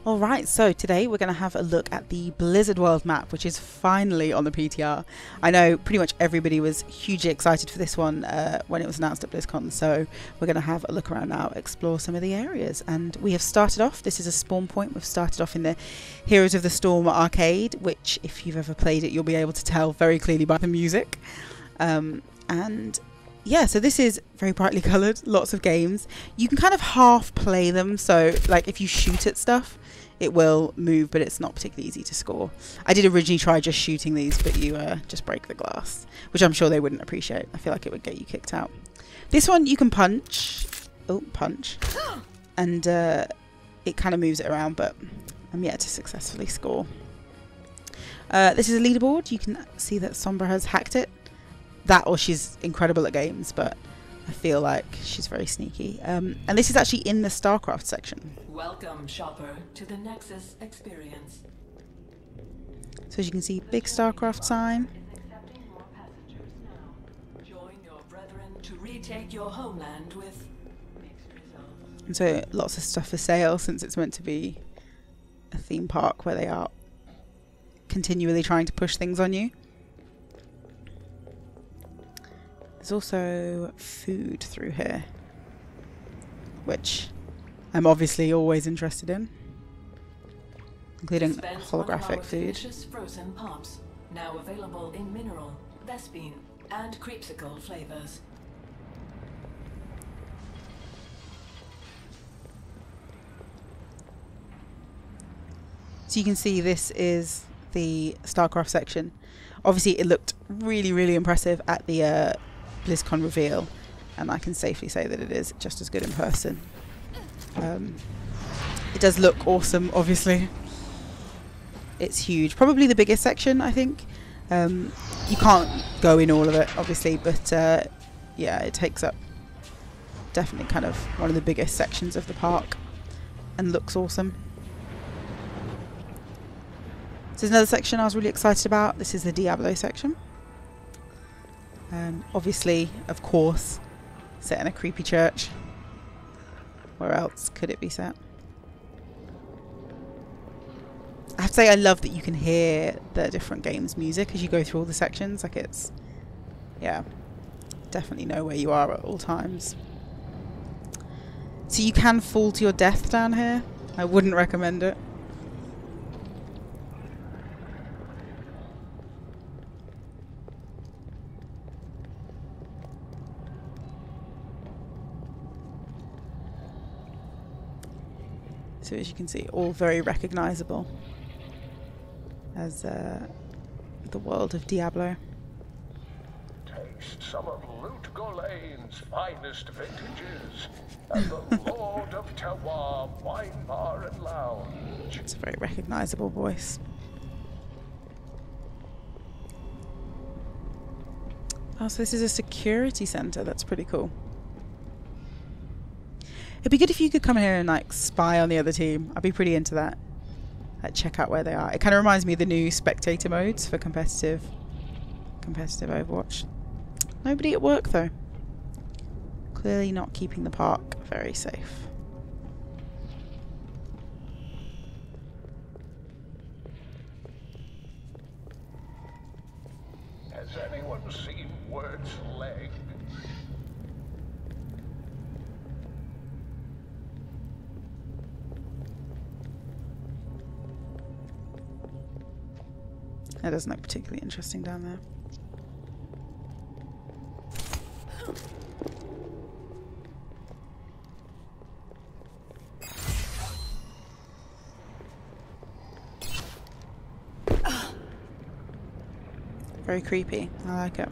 Alright, so today we're going to have a look at the Blizzard World map, which is finally on the PTR. I know pretty much everybody was hugely excited for this one when it was announced at BlizzCon, so we're going to have a look around now, explore some of the areas. And we have started off, this is a spawn point, we've started off in the Heroes of the Storm arcade, which if you've ever played it you'll be able to tell very clearly by the music. And yeah, so this is very brightly coloured, lots of games. You can kind of half play them, so like if you shoot at stuff it will move, but it's not particularly easy to score. I did originally try just shooting these, but you just break the glass, which I'm sure they wouldn't appreciate. I feel like it would get you kicked out. This one you can punch. Oh, punch. And it kind of moves it around, but I'm yet to successfully score. This is a leaderboard. You can see that Sombra has hacked it. That or she's incredible at games, but I feel like she's very sneaky. And this is actually in the Starcraft section. Welcome, shopper, to the Nexus experience. So as you can see, big Starcraft sign. Join your brethren to retake your homeland with mixed results. And so lots of stuff for sale, since it's meant to be a theme park where they are continually trying to push things on you. There's also food through here, which I'm obviously always interested in, including holographic food. Frozen pops, now available in mineral, Vespine, and creepsicle flavors. So you can see this is the Starcraft section. Obviously it looked really, really impressive at the BlizzCon reveal, and I can safely say that it is just as good in person. It does look awesome, obviously. It's huge. Probably the biggest section, I think. You can't go in all of it, obviously, but yeah, it takes up definitely kind of one of the biggest sections of the park and looks awesome. So there's another section I was really excited about. This is the Diablo section. Obviously, of course, set in a creepy church. Where else could it be set? I have to say I love that you can hear the different games' music as you go through all the sections. Like it's, yeah, definitely know where you are at all times. So you can fall to your death down here. I wouldn't recommend it. So as you can see, all very recognisable as the world of Diablo. Taste some of Loot Golane's finest vintages at the Lord of Terroir Wine Bar and Lounge. It's a very recognisable voice. Oh, so this is a security centre. That's pretty cool. It'd be good if you could come here and like spy on the other team. I'd be pretty into that. Like check out where they are. It kind of reminds me of the new spectator modes for competitive Overwatch. Nobody at work though. Clearly not keeping the park very safe. Has anyone seen Word's leg? That doesn't look particularly interesting down there. Very creepy. I like it.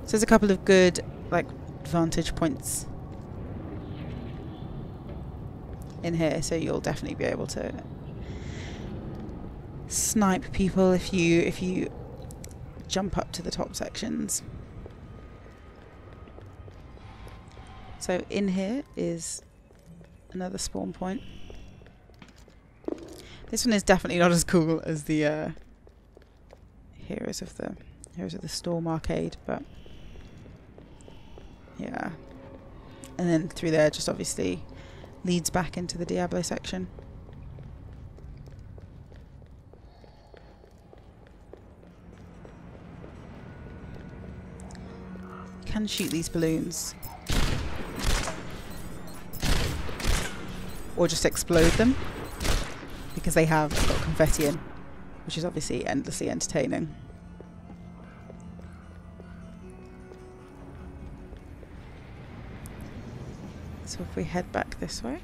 So there's a couple of good like vantage points in here, so you'll definitely be able to snipe people if you jump up to the top sections. So in here is another spawn point. This one is definitely not as cool as the Heroes of the Storm arcade, but yeah. And then through there just obviously leads back into the Diablo section. can shoot these balloons. Or just explode them. Because they have got confetti in. Which is obviously endlessly entertaining. So if we head back this way.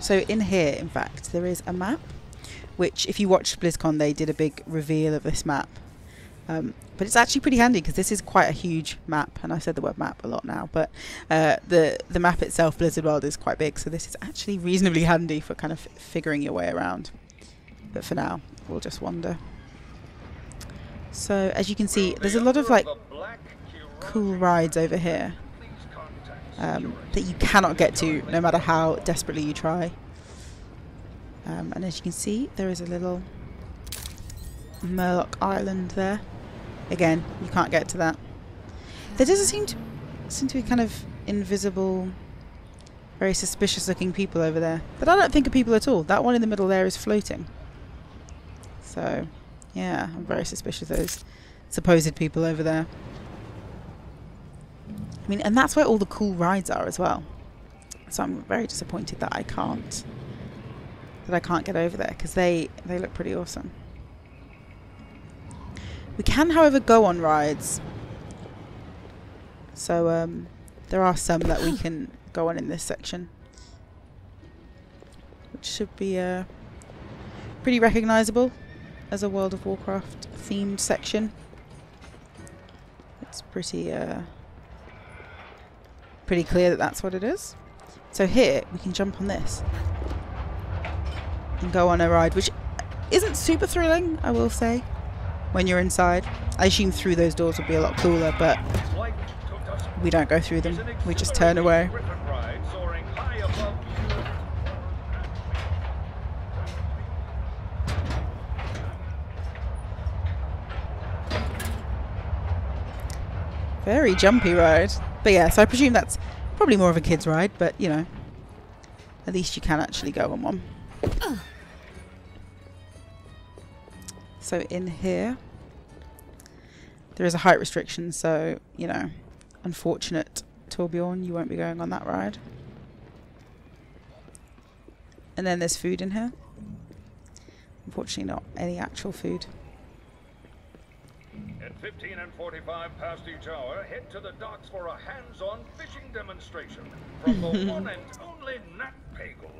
So in here, in fact, there is a map, which if you watched BlizzCon, they did a big reveal of this map. But it's actually pretty handy because this is quite a huge map, and I've said the word map a lot now, but the map itself, Blizzard World, is quite big, so this is actually reasonably handy for kind of figuring your way around. But for now, we'll just wander. So as you can see, there's a lot of like cool rides over here that you cannot get to no matter how desperately you try. And as you can see, there is a little Murloc Island there. Again, you can't get to that. There doesn't seem to be kind of invisible, very suspicious looking people over there. But I don't think are people at all. That one in the middle there is floating. So, yeah, I'm very suspicious of those supposed people over there. I mean, and that's where all the cool rides are as well. So I'm very disappointed that I can't get over there, because they look pretty awesome. We can, however, go on rides. So there are some that we can go on in this section, which should be pretty recognisable as a World of Warcraft themed section. It's pretty clear that that's what it is. So here we can jump on this and go on a ride, which isn't super thrilling, I will say, when you're inside. I assume through those doors would be a lot cooler, but we don't go through them. We just turn away. Very jumpy ride. But yeah, so I presume that's probably more of a kid's ride, but you know, at least you can actually go on one. So in here, there is a height restriction, so, you know, unfortunate Torbjorn, you won't be going on that ride. And then there's food in here. Unfortunately not any actual food. At 15 and 45 past each hour, head to the docks for a hands-on fishing demonstration from the one and only Nat Pagel.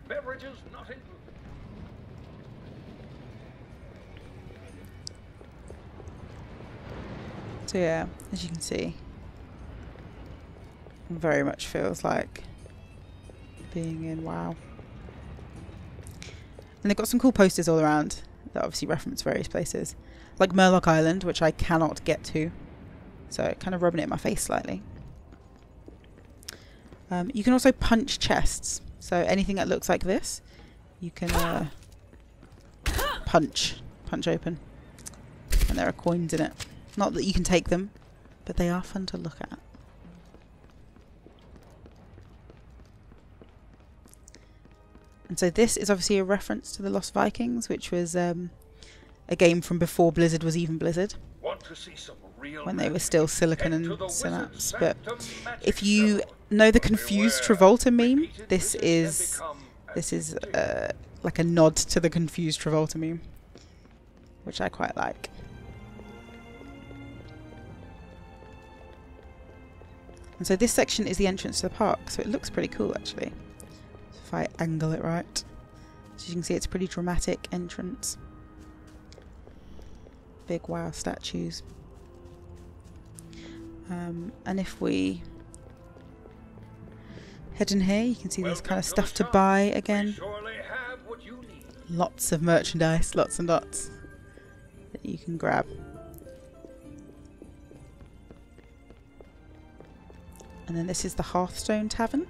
Beverages not included. So yeah, as you can see, very much feels like being in WoW. And they've got some cool posters all around that obviously reference various places. Like Murloc Island, which I cannot get to. So kind of rubbing it in my face slightly. You can also punch chests. So anything that looks like this, you can punch open. And there are coins in it. Not that you can take them, but they are fun to look at. And so this is obviously a reference to the Lost Vikings, which was a game from before Blizzard was even Blizzard, when they were still Silicon and Synapse. But if you know the Confused Travolta meme, this is like a nod to the Confused Travolta meme, which I quite like. And so this section is the entrance to the park, so it looks pretty cool actually, if I angle it right. So you can see it's a pretty dramatic entrance. Big WoW statues. And if we head in here, you can see there's kind of stuff to buy again. Lots of merchandise, lots and lots that you can grab. And then this is the Hearthstone Tavern,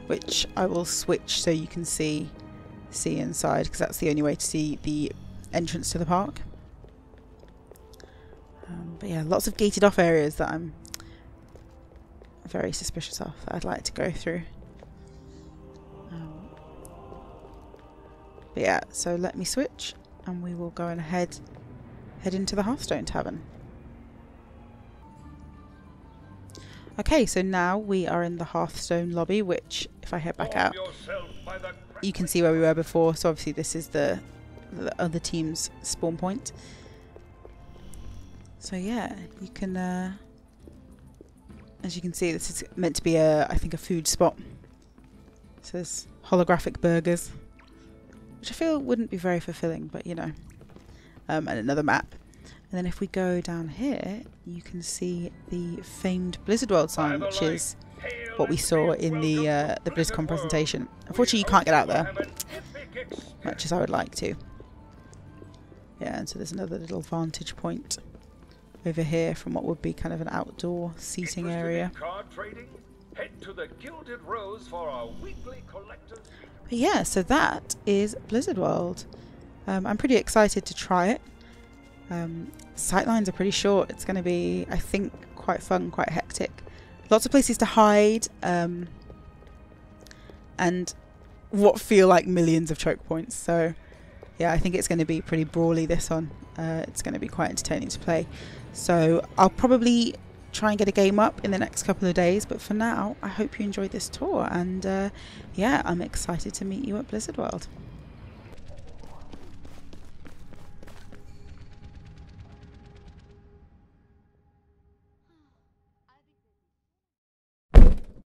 which I will switch so you can see inside, because that's the only way to see the entrance to the park. But yeah, lots of gated off areas that I'm very suspicious of, that I'd like to go through. But yeah, so let me switch and we will go and head into the Hearthstone Tavern. Okay, so now we are in the Hearthstone lobby, which if I head back out, you can see where we were before. So obviously this is the other team's spawn point. So yeah, you can, as you can see, this is meant to be I think a food spot. So there's holographic burgers, which I feel wouldn't be very fulfilling, but you know, and another map. And then if we go down here, you can see the famed Blizzard World sign, which is what we saw in the BlizzCon presentation. Unfortunately, you can't get out there, much as I would like to. Yeah, and so there's another little vantage point over here from what would be kind of an outdoor seating area. But yeah, so that is Blizzard World. I'm pretty excited to try it. Sightlines are pretty short. It's going to be, I think, quite fun, quite hectic. Lots of places to hide, and what feel like millions of choke points. So yeah, I think it's going to be pretty brawly, this one. It's going to be quite entertaining to play. So I'll probably try and get a game up in the next couple of days, but for now I hope you enjoyed this tour, and yeah, I'm excited to meet you at Blizzard World.